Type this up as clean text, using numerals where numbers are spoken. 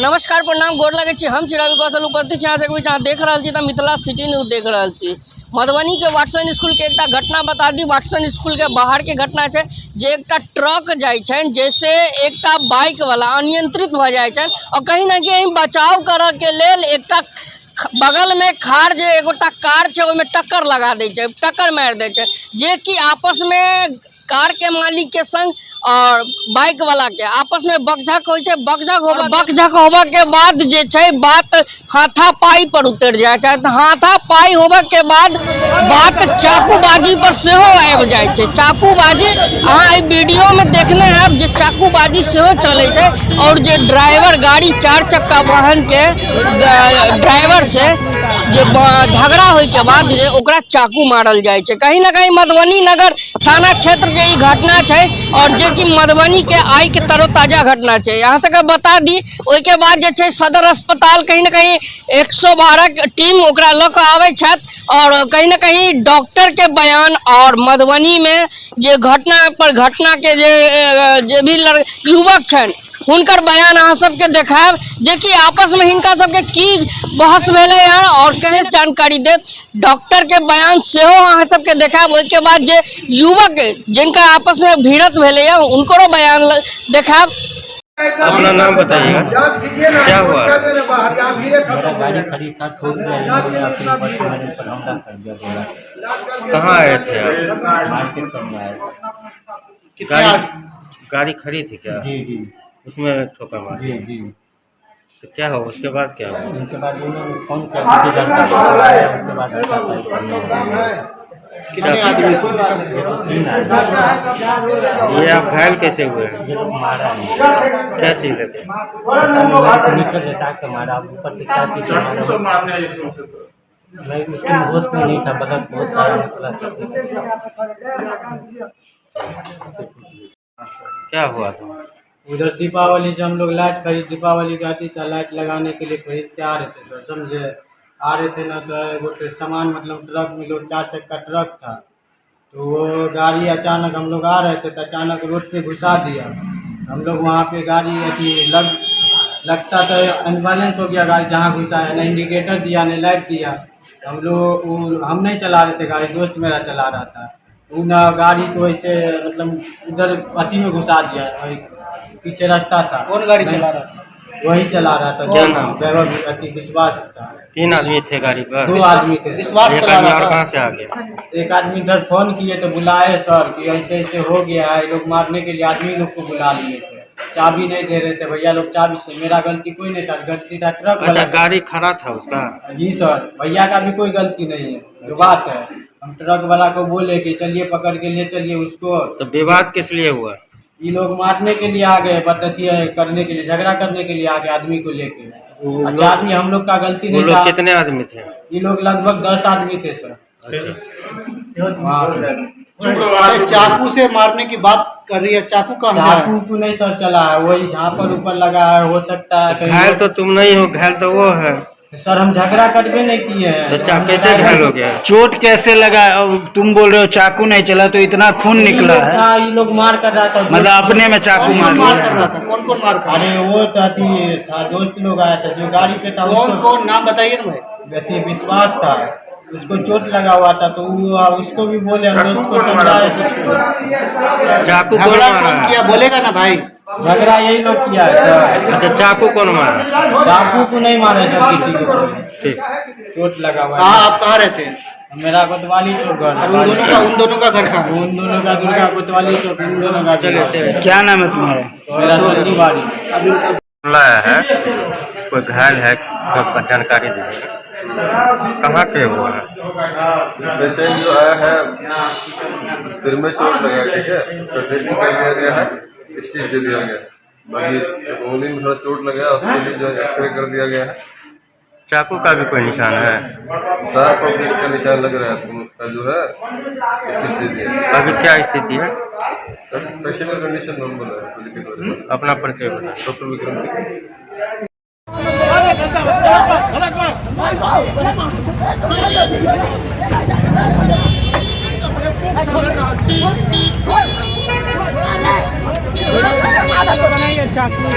नमस्कार प्रणाम गोर लगे छी। हम चिराग कौशल उपस्थित जहाँ देख रहा छी मिथिला सिटी न्यूज देख रहा छी। मधुबनी के वाटसन स्कूल के एक घटना बता दी। वाटसन स्कूल के बाहर के घटना है जे एक ट्रक जाए जैसे एक बाइक वाला अनियंत्रित भ जाए और कहीं ना कहीं बचाव करे के लेल एक बगल में खाड़ जे एगोटा कार है ओमे टक्कर लगा दे, टक्कर मार दे, जे कि आपस में कार के मालिक के संग और बाइक वाला के आपस में बकझक हो बकझक होबा के बाद जे छै बात हाथापाई पर उतर जाए छै। हाथापाई होबा के बाद बात चाकूबाजी पर सेहो आबि जाए छै। चाकूबाजी अहाँ ई वीडियो में देखने हैं जे चाकूबाजी सेहो चले छै और जे ड्राइवर गाड़ी 4 चक्का वाहन के ड्राइवर से जे झगड़ा होय के बाद जे ओकरा चाकू मारल जाए छै। कहीं ना कहीं मधुबनी नगर थाना क्षेत्र के ई घटना है और जे कि मधुबनी के आई के तरोताजा घटना है। यहाँ तक बता दी ओई के बाद जे छै सदर अस्पताल कहीं ना कहीं 112 टीम ओकरा ल के आवे छथि और कहीं ना कहीं डॉक्टर के बयान और मधुबनी में जे घटना के जे भी युवक छन हुनकर बयान अहाँ सबके देखाब जे कि आपस में हिनका सबके की बहस भेले हैं और कैसे जानकारी दे। डॉक्टर के बयान सेहो अहाँ सबके देखाब। ओई के बाद जे युवक जिनका आपस में भिड़त भेले हैं उनको बयान देखाब। अपना नाम बताइएगा, क्या हुआ? मेरा गाड़ी खड़ी था, ठोक दिया, हमला कर दिया। कहाँ आए थे आप? मार्केट करने आए गाड़ी गाड़ी खड़ी थी क्या? जी जी उसमें ठोका मार? जी जी। तो क्या हो उसके बाद क्या हुआ? उसके बाद उन्होंने फोन कर दिया, उसके बाद कितने आदमी थे? 3 आदमी। ये आप घायल कैसे हुए हैं? ये लोग मारा है। क्या चीज लेते? मीटर लेटा के मारा, ऊपर से क्या चीज मारा, मैं उसके होश में नहीं था, बगल बहुत सारा निकला। क्या हुआ था? उधर दीपावली से हम लोग लाइट दीपावली का आती था, लाइट लगाने के लिए खरीद के आ रहे थे सर, समझे। आ रहे थे ना तो वो सामान मतलब ट्रक में लोग 4 चक्का ट्रक था, तो वो गाड़ी अचानक हम लोग आ रहे थे तो अचानक रोड पे घुसा दिया। हम लोग वहाँ पे गाड़ी लगता तो अनबैलेंस हो गया गाड़ी, जहाँ घुसा है ना इंडिकेटर दिया ना लाइट दिया। हम नहीं चला रहे थे गाड़ी, दोस्त मेरा चला रहा था। वो ना गाड़ी को ऐसे मतलब उधर अति में घुसा दिया, पीछे रास्ता था। कौन गाड़ी चला रहा था? वही चला रहा था। क्या नाम? वैभव अति विश्वास था। 3 आदमी थे गाड़ी पर? 2 आदमी थे। विश्वास चला रहा था। कहाँ से आ गया? एक आदमी इधर फोन किए तो बुलाए सर कि ऐसे ऐसे हो गया है, लोग मारने के लिए आदमी लोग को बुला लिए थे। चाबी नहीं दे रहे थे भैया लोग चाबी से। मेरा गलती कोई नहीं था, गलती था ट्रक। अच्छा, गाड़ी खड़ा था उसका? जी सर, भैया का भी कोई गलती नहीं है, जो बात है। हम ट्रक वाला को बोले कि चलिए पकड़ के ले चलिए उसको। तो विवाद किस लिए हुआ? ये लोग मारने के लिए आ गए, बदतिया करने के लिए, झगड़ा करने के लिए आ गए आदमी को लेके। अच्छा आदमी हम लोग का गलती नहीं था। कितने आदमी थे? ये लोग लगभग 10 आदमी थे सर। चाकू से मारने की बात कर रही है, चाकू कहाँ से? चाकू नहीं सर चला है, वही जहाँ पर ऊपर लगा है, हो सकता है। घायल तो तुम नहीं हो, घायल तो वो है सर। हम झगड़ा करके नहीं किए हैं। तो कैसे घायल हो गया? चोट कैसे लगा? तुम बोल रहे हो चाकू नहीं चला, तो इतना खून निकला है। ये लोग मार कर रहा था, मतलब अपने में चाकू मार कर रहा था। कौन कौन मार? अरे वो था दोस्त लोग आया था जो गाड़ी पे था। कौन नाम बताइए ना भाई। व्यक्ति विश्वास था, उसको चोट लगा हुआ था, तो उसको भी बोले, हम दोस्त को समझाए। चाकू कौन मारा किया बोलेगा ना भाई? झगड़ा यही लोग किया है सर। अच्छा, चाकू कौन मारा? चाकू को नहीं मारा सर, किसी को। ठीक, चोट लगा हुआ है। आप कहाँ रहते हैं? मेरा कोतवाली चौक घर। उन दोनों का घर कहाँ? उन दोनों का दुर्गा कोतवाली चौक, उन दोनों का। क्या नाम है तुम्हारा? मेरा संधू बाड़ी है। कोई घायल है, सब जानकारी दीजिए। कहाँ के वो है? पेशेंट जो आया है सिर में चोट लगा, ठीक है, उसका ड्रेसिंग कर दिया गया है, स्टिच दे दिया गया। बाकी उंगली में थोड़ा चोट लगा, उसके लिए जो एक्सरे कर दिया गया है। चाकू का भी कोई निशान है? साफ और का निशान लग रहा है, उसका जो है स्थिति है। अभी क्या स्थिति है? पेशेंट का कंडीशन नॉर्मल है, कोई दिक्कत नहीं है। अपना परिचय बताएं। डॉक्टर विक्रम सिंह। चाकू